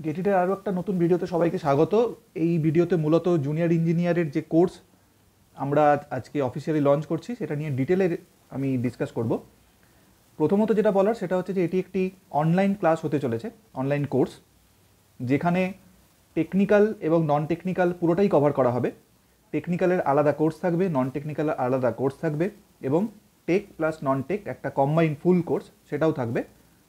গেটিটের আরও একটা নতুন ভিডিওতে সবাইকে স্বাগত। এই ভিডিওতে মূলত জুনিয়র ইঞ্জিনিয়ারের যে কোর্স আমরা আজকে অফিসিয়ালি লঞ্চ করছি সেটা নিয়ে ডিটেলে আমি ডিসকাস করব। প্রথমত যেটা বলার সেটা হচ্ছে যে এটি একটি অনলাইন ক্লাস হতে চলেছে, অনলাইন কোর্স, যেখানে টেকনিক্যাল এবং নন টেকনিক্যাল পুরোটাই কভার করা হবে। টেকনিক্যালের আলাদা কোর্স থাকবে, নন টেকনিক্যালের আলাদা কোর্স থাকবে, এবং টেক প্লাস নন টেক একটা কম্বাইন ফুল কোর্স সেটাও থাকবে।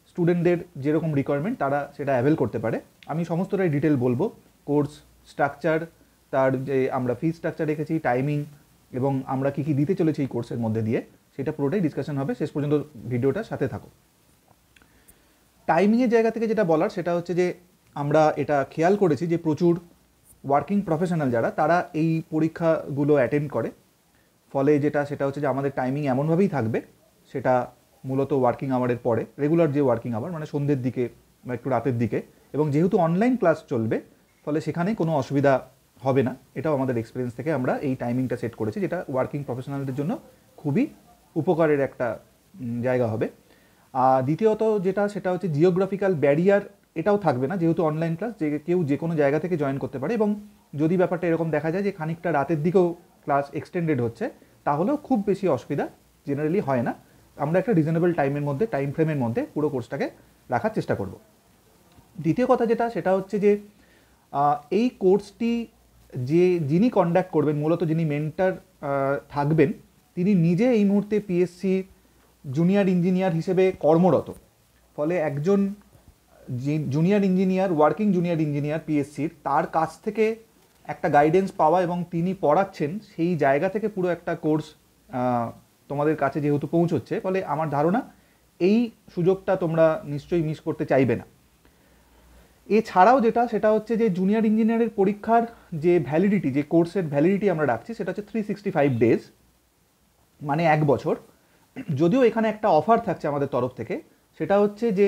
স্টুডেন্টদের যেরকম রিকোয়ারমেন্ট তারা সেটা অ্যাভেল করতে পারে। আমি সমস্তটাই ডিটেল বলবো, কোর্স স্ট্রাকচার, তার যে আমরা ফি স্ট্রাকচার রেখেছি, টাইমিং, এবং আমরা কী কী দিতে চলেছি এই কোর্সের মধ্যে দিয়ে, সেটা পুরোটাই ডিসকাশন হবে। শেষ পর্যন্ত ভিডিওটার সাথে থাকো। টাইমিংয়ের জায়গা থেকে যেটা বলার সেটা হচ্ছে যে আমরা এটা খেয়াল করেছি যে প্রচুর ওয়ার্কিং প্রফেশনাল যারা তারা এই পরীক্ষাগুলো অ্যাটেন্ড করে, ফলে সেটা হচ্ছে যে আমাদের টাইমিং এমনভাবেই থাকবে, সেটা মূলত ওয়ার্কিং আওয়ারের পরে, রেগুলার যে ওয়ার্কিং আওয়ার মানে সন্ধ্যের দিকে বা একটু রাতের দিকে, এবং যেহেতু অনলাইন ক্লাস চলবে ফলে সেখানে কোনো অসুবিধা হবে না। এটাও আমাদের এক্সপিরিয়েন্স থেকে আমরা এই টাইমিংটা সেট করেছি, যেটা ওয়ার্কিং প্রফেশনালদের জন্য খুবই উপকারের একটা জায়গা হবে। দ্বিতীয়ত সেটা হচ্ছে জিওগ্রাফিক্যাল ব্যারিয়ার এটাও থাকবে না, যেহেতু অনলাইন ক্লাস, যে কেউ যে কোনো জায়গা থেকে জয়েন করতে পারে। এবং যদি ব্যাপারটা এরকম দেখা যায় যে খানিকটা রাতের দিকেও ক্লাস এক্সটেন্ডেড হচ্ছে, তাহলেও খুব বেশি অসুবিধা জেনারেলি হয় না। আমরা একটা রিজনেবল টাইম ফ্রেমের মধ্যে পুরো কোর্সটাকে রাখার চেষ্টা করব। দ্বিতীয় কথা সেটা হচ্ছে যে এই কোর্সটি যিনি কন্ডাক্ট করবেন, মূলত যিনি মেন্টার থাকবেন, তিনি নিজে এই মুহূর্তে পিএসসি জুনিয়র ইঞ্জিনিয়ার হিসেবে কর্মরত। ফলে একজন junior engineer, working junior engineer পিএসসির, তার কাছ থেকে একটা গাইডেন্স পাওয়া এবং তিনি পড়াচ্ছেন, সেই জায়গা থেকে পুরো একটা কোর্স তোমাদের কাছে যেহেতু পৌঁছচ্ছে, ফলে আমার ধারণা এই সুযোগটা তোমরা নিশ্চয়ই মিস করতে চাইবে না। এছাড়াও সেটা হচ্ছে যে জুনিয়র ইঞ্জিনিয়ারের পরীক্ষার যে ভ্যালিডিটি, যে কোর্সের ভ্যালিডিটি আমরা রাখছি, সেটা হচ্ছে 365 ডেজ, মানে 1 বছর। যদিও এখানে একটা অফার থাকছে আমাদের তরফ থেকে, সেটা হচ্ছে যে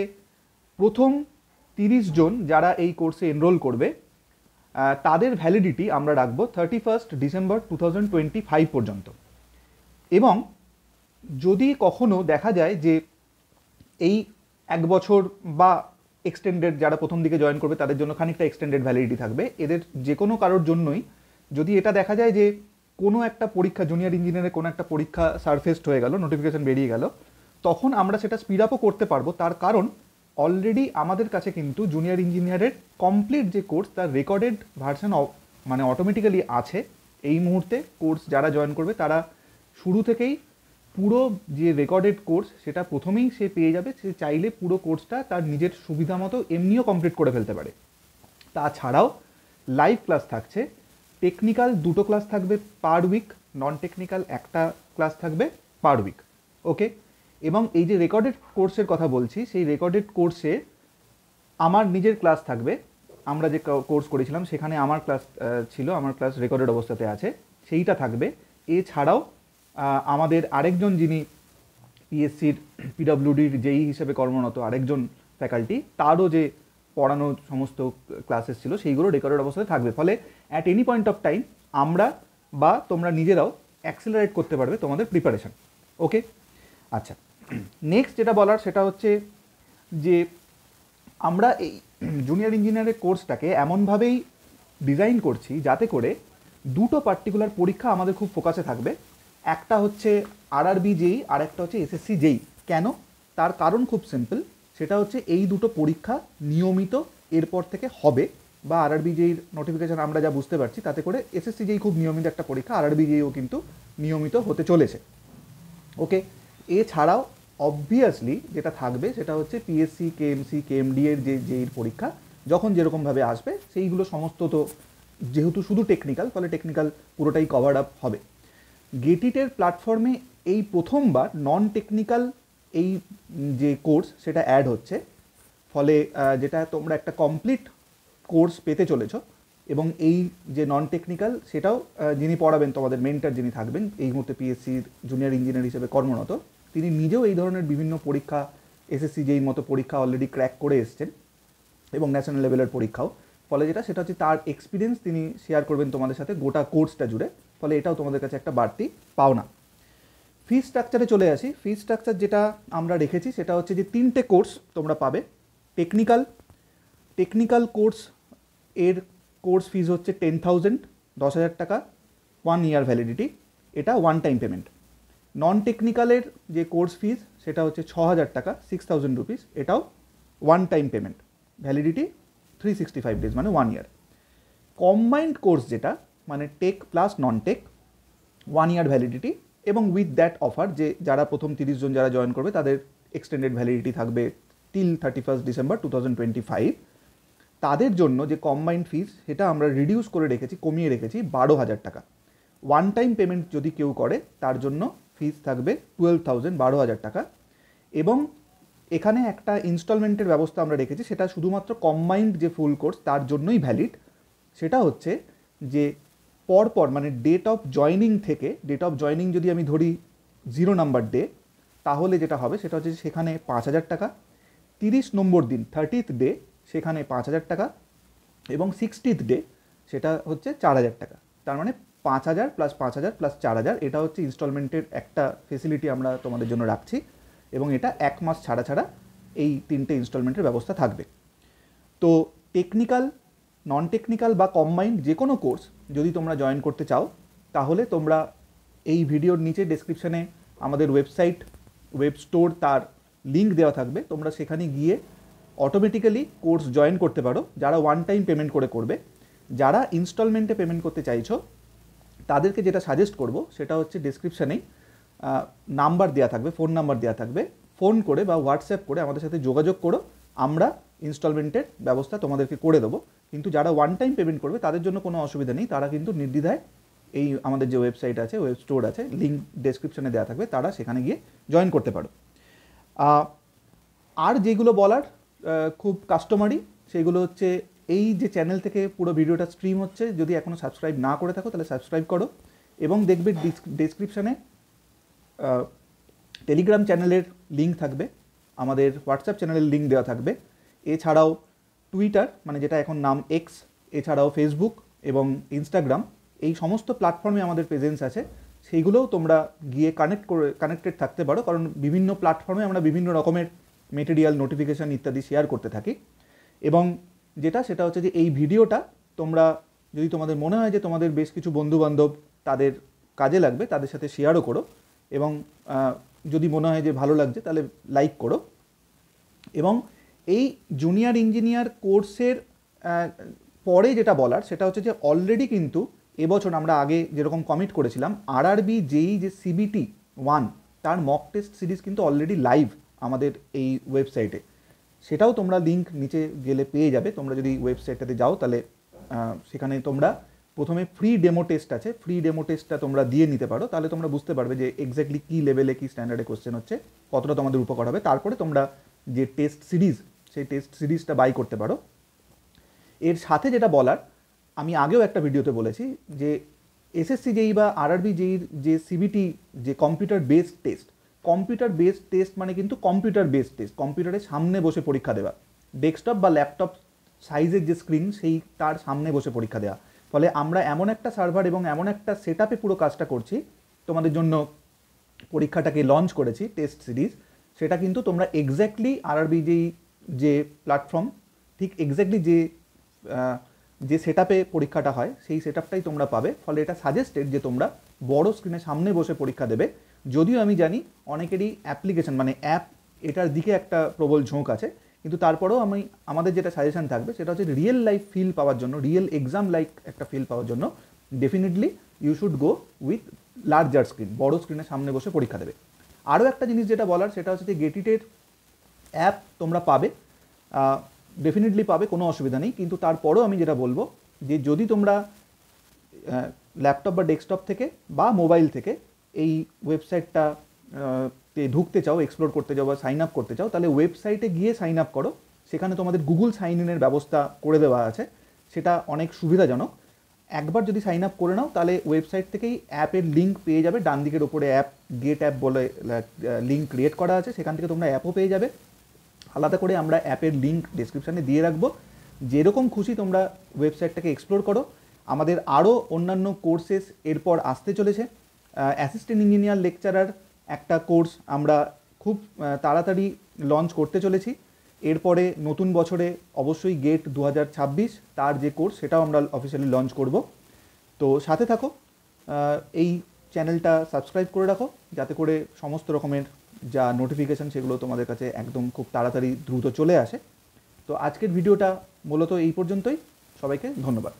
প্রথম 30 জন যারা এই কোর্সে এনরোল করবে তাদের ভ্যালিডিটি আমরা রাখবো 31 ডিসেম্বর 2025 পর্যন্ত। এবং যদি কখনো দেখা যায় যে এই 1 বছর বা এক্সটেন্ডেড, যারা প্রথম দিকে জয়েন করবে তাদের জন্য খানিকটা এক্সটেন্ডেড ভ্যালিডিটি থাকবে, এদের যে কোনো কারোর জন্যই যদি এটা দেখা যায় যে কোনো একটা পরীক্ষা, জুনিয়র ইঞ্জিনিয়ারের কোনো একটা পরীক্ষা সারফেসড হয়ে গেল, নোটিফিকেশন বেরিয়ে গেল, তখন আমরা সেটা স্পিড আপও করতে পারবো। তার কারণ অলরেডি আমাদের কাছে কিন্তু জুনিয়র ইঞ্জিনিয়ারের কমপ্লিট যে কোর্স, তার রেকর্ডেড ভার্সন মানে অটোমেটিক্যালি আছে। এই মুহূর্তে কোর্স যারা জয়েন করবে তারা শুরু থেকেই পুরো যে রেকর্ডেড কোর্স সেটা প্রথমেই সে পেয়ে যাবে। সে চাইলে পুরো কোর্সটা তার নিজের সুবিধা মতো এমনিও কমপ্লিট করে ফেলতে পারে। তাছাড়াও লাইভ ক্লাস থাকছে, টেকনিক্যাল 2টো ক্লাস থাকবে পার উইক, নন টেকনিক্যাল 1টা ক্লাস থাকবে পার উইক। ওকে, এবং এই যে রেকর্ডেড কোর্সের কথা বলছি, সেই রেকর্ডেড কোর্সে আমার নিজের ক্লাস থাকবে। আমরা যে কোর্স করেছিলাম সেখানে আমার ক্লাস ছিল, আমার ক্লাস রেকর্ডেড অবস্থাতে আছে, সেইটা থাকবে। এছাড়াও আমাদের আরেকজন যিনি পিএসসির পিডব্লিউডির যেই হিসেবে কর্মরত আরেকজন ফ্যাকাল্টি, তারও যে পড়ানো সমস্ত ক্লাসেস ছিল সেইগুলো রেকর্ডেড অবস্থায় থাকবে। ফলে at any point of time আমরা বা তোমরা নিজেরাও অ্যাক্সেলারেট করতে পারবে তোমাদের প্রিপারেশন। ওকে, আচ্ছা, নেক্সট যেটা বলার সেটা হচ্ছে যে আমরা এই জুনিয়র ইঞ্জিনিয়ারের কোর্সটাকে এমনভাবেই ডিজাইন করছি যাতে করে 2টো পার্টিকুলার পরীক্ষা আমাদের খুব ফোকাসে থাকবে। একটা হচ্ছে আরআরবি যেই, আর একটা হচ্ছে এসএসসি যেই। কেন? তার কারণ খুব সিম্পল, সেটা হচ্ছে এই 2টো পরীক্ষা নিয়মিত এরপর থেকে হবে, বা আরআরবি যেই নোটিফিকেশান আমরা যা বুঝতে পারছি তাতে করে এসএসসি যেই খুব নিয়মিত একটা পরীক্ষা, আরআরবি যেইও কিন্তু নিয়মিত হতে চলেছে। ওকে, এছাড়াও অবভিয়াসলি যেটা থাকবে সেটা হচ্ছে পিএসসি, কেএমসি, কেএমডি এর যেই পরীক্ষা যখন যেরকমভাবে আসবে সেইগুলো সমস্ত, তো যেহেতু শুধু টেকনিক্যাল, ফলে টেকনিক্যাল পুরোটাই কভার আপ হবে। গেটিটের প্ল্যাটফর্মে এই প্রথমবার নন টেকনিক্যাল এই যে কোর্স সেটা অ্যাড হচ্ছে, ফলে যেটা তোমরা একটা কমপ্লিট কোর্স পেতে চলেছ। এবং এই যে নন টেকনিক্যাল সেটাও যিনি পড়াবেন, তোমাদের মেন্টার যিনি থাকবেন, এই মুহূর্তে পিএসসির জুনিয়র ইঞ্জিনিয়ার হিসেবে কর্মরত, তিনি নিজেও এই ধরনের বিভিন্ন পরীক্ষা, এসএসসি যেই মতো পরীক্ষা অলরেডি ক্র্যাক করে এসছেন, এবং ন্যাশনাল লেভেলের পরীক্ষাও। ফলে সেটা হচ্ছে তার এক্সপিরিয়েন্স তিনি শেয়ার করবেন তোমাদের সাথে গোটা কোর্সটা জুড়ে। ফলে এটাও তোমাদের কাছে একটা বাড়তি পাওনা। ফি স্ট্রাকচারে চলে আসি। ফি স্ট্রাকচার যেটা আমরা রেখেছি সেটা হচ্ছে যে 3টে কোর্স তোমরা পাবে। টেকনিক্যাল কোর্স এর কোর্স ফিজ হচ্ছে 10,000, 10,000 টাকা, 1 ইয়ার ভ্যালিডিটি, এটা ওয়ান টাইম পেমেন্ট। নন টেকনিক্যালের যে কোর্স ফিজ সেটা হচ্ছে 6,000 টাকা, 6,000 রুপিস, এটাও one time payment, validity 365 days মানে 1 ইয়ার। কম্বাইন্ড কোর্স যেটা মানে টেক প্লাস নন টেক, 1 ইয়ার ভ্যালিডিটি, এবং উইথ দ্যাট অফার যে যারা প্রথম 30 জন যারা জয়েন করবে তাদের এক্সটেন্ডেড ভ্যালিডিটি থাকবে টিল 31 ডিসেম্বর 2025। তাদের জন্য যে কম্বাইন্ড ফিজ সেটা আমরা রিডিউস করে রেখেছি, কমিয়ে রেখেছি 12,000 টাকা। ওয়ান টাইম পেমেন্ট যদি কেউ করে তার জন্য ফিজ থাকবে 12,000, 12,000 টাকা। এবং এখানে একটা ইনস্টলমেন্টের ব্যবস্থা আমরা রেখেছি, সেটা শুধুমাত্র কম্বাইন্ড যে ফুল কোর্স তার জন্যই ভ্যালিড। সেটা হচ্ছে যে পরপর মানে ডেট অফ জয়নিং থেকে, ডেট অফ জয়নিং যদি আমি ধরি 0 নাম্বার ডে, তাহলে যেটা হবে সেটা হচ্ছে সেখানে 5,000 টাকা, 30 নম্বর দিন 30th ডে সেখানে 5,000 টাকা, এবং 60th ডে সেটা হচ্ছে 4,000 টাকা। তার মানে 5,000 প্লাস 5,000 প্লাস 4,000, এটা হচ্ছে ইনস্টলমেন্টের একটা ফেসিলিটি আমরা তোমাদের জন্য রাখছি, এবং এটা 1 মাস ছাড়া ছাড়া এই 3টে ইনস্টলমেন্টের ব্যবস্থা থাকবে। তো টেকনিক্যাল, নন টেকনিক্যাল বা কম্বাইন্ড যে কোনো কোর্স যদি তোমরা জয়েন করতে চাও, তাহলে তোমরা এই ভিডিওর নিচে ডেসক্রিপশানে আমাদের ওয়েবসাইট, ওয়েব স্টোর, তার লিঙ্ক দেওয়া থাকবে, তোমরা সেখানে গিয়ে অটোমেটিক্যালি কোর্স জয়েন করতে পারো যারা ওয়ান টাইম পেমেন্ট করবে। যারা ইনস্টলমেন্টে পেমেন্ট করতে চাইছো তাদেরকে যেটা সাজেস্ট করব সেটা হচ্ছে ডেসক্রিপশানেই নাম্বার দেওয়া থাকবে, ফোন নাম্বার দেওয়া থাকবে, ফোন করে বা হোয়াটসঅ্যাপ করে আমাদের সাথে যোগাযোগ করো, আমরা ইনস্টলমেন্টের ব্যবস্থা তোমাদেরকে করে দেবো। কিন্তু যারা ওয়ান টাইম পেমেন্ট করবে তাদের জন্য কোনো অসুবিধা নেই, তারা কিন্তু নির্দ্বিধায় এই আমাদের যে ওয়েবসাইট আছে, ওয়েব স্টোর আছে, লিঙ্ক ডেসক্রিপশনে দেওয়া থাকবে, তারা সেখানে গিয়ে জয়েন করতে পারো। আর যেগুলো বলার খুব কাস্টমারি, সেগুলো হচ্ছে এই যে চ্যানেল থেকে পুরো ভিডিওটা স্ট্রিম হচ্ছে, যদি এখনও সাবস্ক্রাইব না করে থাকো তাহলে সাবস্ক্রাইব করো, এবং দেখবে ডেসক্রিপশানে টেলিগ্রাম চ্যানেলের লিঙ্ক থাকবে, আমাদের হোয়াটসঅ্যাপ চ্যানেলের লিঙ্ক দেওয়া থাকবে, এছাড়াও টুইটার মানে যেটা এখন নাম এক্স, এছাড়াও ফেসবুক এবং ইনস্টাগ্রাম, এই সমস্ত প্ল্যাটফর্মে আমাদের প্রেজেন্স আছে, সেইগুলোও তোমরা গিয়ে কানেক্টেড থাকতে পারো, কারণ বিভিন্ন প্ল্যাটফর্মে আমরা বিভিন্ন রকমের মেটেরিয়াল, নোটিফিকেশান ইত্যাদি শেয়ার করতে থাকি। এবং সেটা হচ্ছে যে এই ভিডিওটা তোমরা যদি তোমাদের মনে হয় যে তোমাদের বেশ কিছু বন্ধুবান্ধব তাদের কাজে লাগবে, তাদের সাথে শেয়ারও করো, এবং যদি মনে হয় যে ভালো লাগছে তাহলে লাইক করো। এবং এই জুনিয়র ইঞ্জিনিয়ার কোর্সের পরে যেটা বলার সেটা হচ্ছে যে অলরেডি কিন্তু এবছর আমরা আগে যেরকম কমিট করেছিলাম, আরআরবি জেই যে CBT 1 তার মক টেস্ট সিরিজ কিন্তু অলরেডি লাইভ আমাদের এই ওয়েবসাইটে, সেটাও তোমরা লিঙ্ক নিচে গেলে পেয়ে যাবে। তোমরা যদি ওয়েবসাইটটাতে যাও তাহলে সেখানে তোমরা প্রথমে ফ্রি ডেমো টেস্ট আছে, ফ্রি ডেমো টেস্টটা তোমরা দিয়ে নিতে পারো, তাহলে তোমরা বুঝতে পারবে যে এক্স্যাক্টলি কী লেভেলে, কী স্ট্যান্ডার্ডে কোশ্চেন হচ্ছে, কতটা তোমাদের উপকার হবে। তারপরে তোমরা যে টেস্ট সিরিজ, সেই টেস্ট সিরিজটা বাই করতে পারো। এর সাথে যেটা বলার, আমি আগেও একটা ভিডিওতে বলেছি যে SSC জেই বা আরআরবি জেইর যে CBT যে কম্পিউটার বেসড টেস্ট মানে কিন্তু কম্পিউটার বেসড টেস্ট, কম্পিউটারের সামনে বসে পরীক্ষা দেওয়া, ডেস্কটপ বা ল্যাপটপ সাইজের যে স্ক্রিন সেই তার সামনে বসে পরীক্ষা দেওয়া। ফলে আমরা এমন একটা সার্ভার এবং এমন একটা সেটআপে পুরো কাজটা করছি, তোমাদের জন্য পরীক্ষাটাকে লঞ্চ করেছি টেস্ট সিরিজ, সেটা কিন্তু তোমরা এক্স্যাক্টলি আরআরবি জেই যে প্ল্যাটফর্ম, ঠিক এক্স্যাক্টলি যে সেটআপে পরীক্ষাটা হয় সেই সেটআপটাই তোমরা পাবে। ফলে এটা সাজেস্টেড যে তোমরা বড় স্ক্রিনের সামনে বসে পরীক্ষা দেবে। যদিও আমি জানি অনেকেরই অ্যাপ্লিকেশন মানে অ্যাপ এটার দিকে একটা প্রবল ঝোঁক আছে, কিন্তু তারপরেও আমাদের যেটা সাজেশন থাকবে সেটা হচ্ছে রিয়েল লাইফ ফিল পাওয়ার জন্য, রিয়েল এক্সাম লাইক একটা ফিল পাওয়ার জন্য definitely you should go with larger screen, বড় স্ক্রিনের সামনে বসে পরীক্ষা দেবে। আরও একটা জিনিস যেটা বলার সেটা হচ্ছে যে গেটিটের অ্যাপ তোমরা পাবে, ডেফিনেটলি পাবে, কোনো অসুবিধা নেই। কিন্তু তারপরেও আমি যেটা বলবো যে যদি তোমরা ল্যাপটপ বা ডেস্কটপ থেকে বা মোবাইল থেকে এই ওয়েবসাইটটা ঢুকতে চাও, এক্সপ্লোর করতে চাও বা সাইন আপ করতে চাও, তাহলে ওয়েবসাইটে গিয়ে সাইন আপ করো। সেখানে তোমাদের গুগল সাইন ইনের ব্যবস্থা করে দেওয়া আছে, সেটা অনেক সুবিধাজনক। একবার যদি সাইন আপ করে নাও তাহলে ওয়েবসাইট থেকেই অ্যাপের লিঙ্ক পেয়ে যাবে, ডান দিকের ওপরে অ্যাপ গেট অ্যাপ বলে লিঙ্ক ক্রিয়েট করা আছে, সেখান থেকে তোমরা অ্যাপও পেয়ে যাবে। আলাদা করে আমরা অ্যাপের লিঙ্ক ডেসক্রিপশানে দিয়ে রাখবো, যেরকম খুশি তোমরা ওয়েবসাইটটাকে এক্সপ্লোর করো। আমাদের আরও অন্যান্য কোর্সেস এরপর আসতে চলেছে। অ্যাসিস্ট্যান্ট ইঞ্জিনিয়ার লেকচারার একটা কোর্স আমরা খুব তাড়াতাড়ি লঞ্চ করতে চলেছি, এরপরে নতুন বছরে অবশ্যই গেট 2026 তার যে কোর্স সেটাও আমরা অফিসিয়ালি লঞ্চ করব। তো সাথে থাকো, এই চ্যানেলটা সাবস্ক্রাইব করে রাখো যাতে করে সমস্ত রকমের যা নোটিফিকেশান সেগুলো তোমাদের কাছে একদম খুব তাড়াতাড়ি দ্রুত চলে আসে। তো আজকের ভিডিওটা মূলত এই পর্যন্তই। সবাইকে ধন্যবাদ।